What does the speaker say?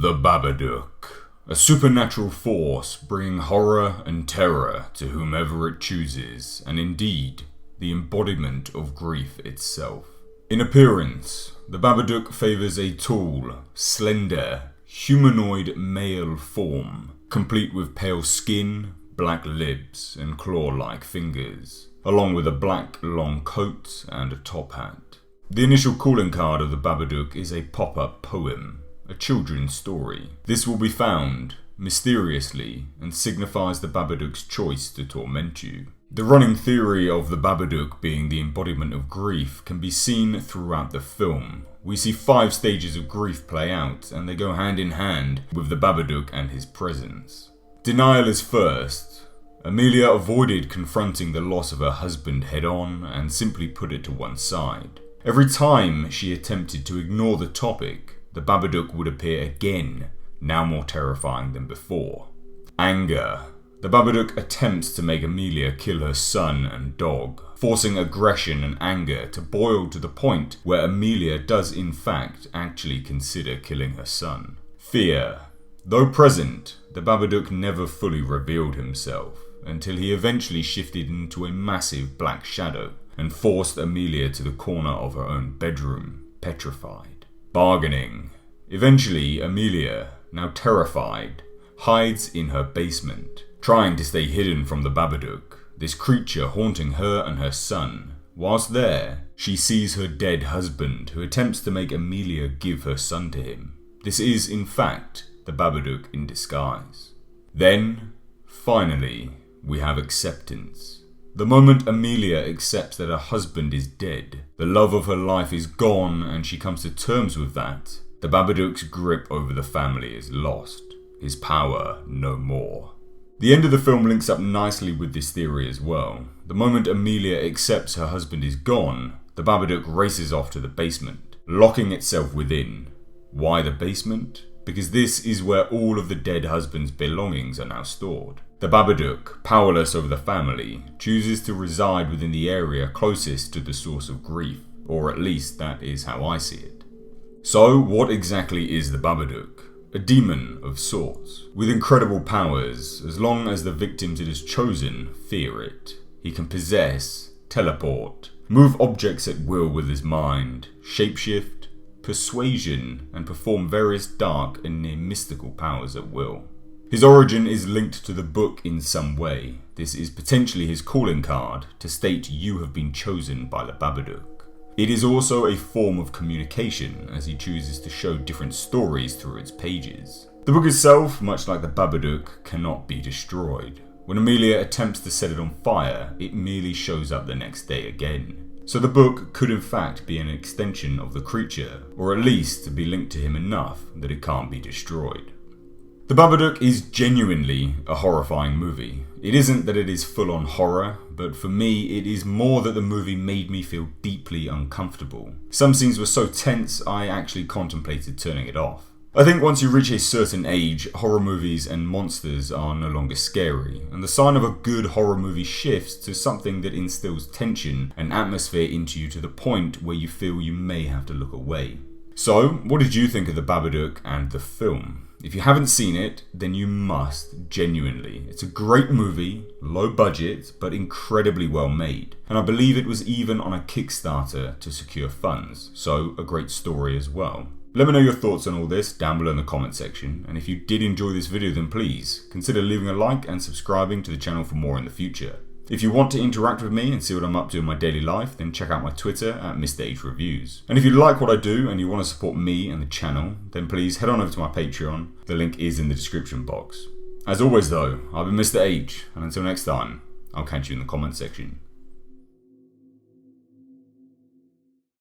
The Babadook, a supernatural force bringing horror and terror to whomever it chooses, and indeed, the embodiment of grief itself. In appearance, the Babadook favours a tall, slender, humanoid male form, complete with pale skin, black lips, and claw-like fingers, along with a black long coat and a top hat. The initial calling card of the Babadook is a pop-up poem, a children's story. This will be found, mysteriously, and signifies the Babadook's choice to torment you. The running theory of the Babadook being the embodiment of grief can be seen throughout the film. We see 5 stages of grief play out, and they go hand in hand with the Babadook and his presence. Denial is first. Amelia avoided confronting the loss of her husband head-on and simply put it to one side. Every time she attempted to ignore the topic, the Babadook would appear again, now more terrifying than before. Anger. The Babadook attempts to make Amelia kill her son and dog, forcing aggression and anger to boil to the point where Amelia does in fact actually consider killing her son. Fear. Though present, the Babadook never fully revealed himself, until he eventually shifted into a massive black shadow and forced Amelia to the corner of her own bedroom, petrified. Bargaining. Eventually, Amelia, now terrified, hides in her basement, trying to stay hidden from the Babadook, this creature haunting her and her son. Whilst there, she sees her dead husband, who attempts to make Amelia give her son to him. This is, in fact, the Babadook in disguise. Then, finally, we have acceptance. The moment Amelia accepts that her husband is dead, the love of her life is gone, and she comes to terms with that, the Babadook's grip over the family is lost, his power no more. The end of the film links up nicely with this theory as well. The moment Amelia accepts her husband is gone, the Babadook races off to the basement, locking itself within. Why the basement? Because this is where all of the dead husband's belongings are now stored. The Babadook, powerless over the family, chooses to reside within the area closest to the source of grief, or at least that is how I see it. So, what exactly is the Babadook? A demon of sorts, with incredible powers, as long as the victims it has chosen fear it. He can possess, teleport, move objects at will with his mind, shapeshift, persuasion, and perform various dark and near mystical powers at will. His origin is linked to the book in some way. This is potentially his calling card to state you have been chosen by the Babadook. It is also a form of communication, as he chooses to show different stories through its pages. The book itself, much like the Babadook, cannot be destroyed. When Amelia attempts to set it on fire, it merely shows up the next day again. So the book could in fact be an extension of the creature, or at least be linked to him enough that it can't be destroyed. The Babadook is genuinely a horrifying movie. It isn't that it is full on horror, but for me it is more that the movie made me feel deeply uncomfortable. Some scenes were so tense I actually contemplated turning it off. I think once you reach a certain age, horror movies and monsters are no longer scary, and the sign of a good horror movie shifts to something that instills tension and atmosphere into you to the point where you feel you may have to look away. So, what did you think of the Babadook and the film? If you haven't seen it, then you must, genuinely. It's a great movie, low budget, but incredibly well made. And I believe it was even on a Kickstarter to secure funds, so a great story as well. Let me know your thoughts on all this down below in the comment section, and if you did enjoy this video then please, consider leaving a like and subscribing to the channel for more in the future. If you want to interact with me and see what I'm up to in my daily life, then check out my Twitter at Mr. H Reviews. And if you like what I do and you want to support me and the channel, then please head on over to my Patreon. The link is in the description box. As always though, I've been Mr. H, and until next time, I'll catch you in the comment section.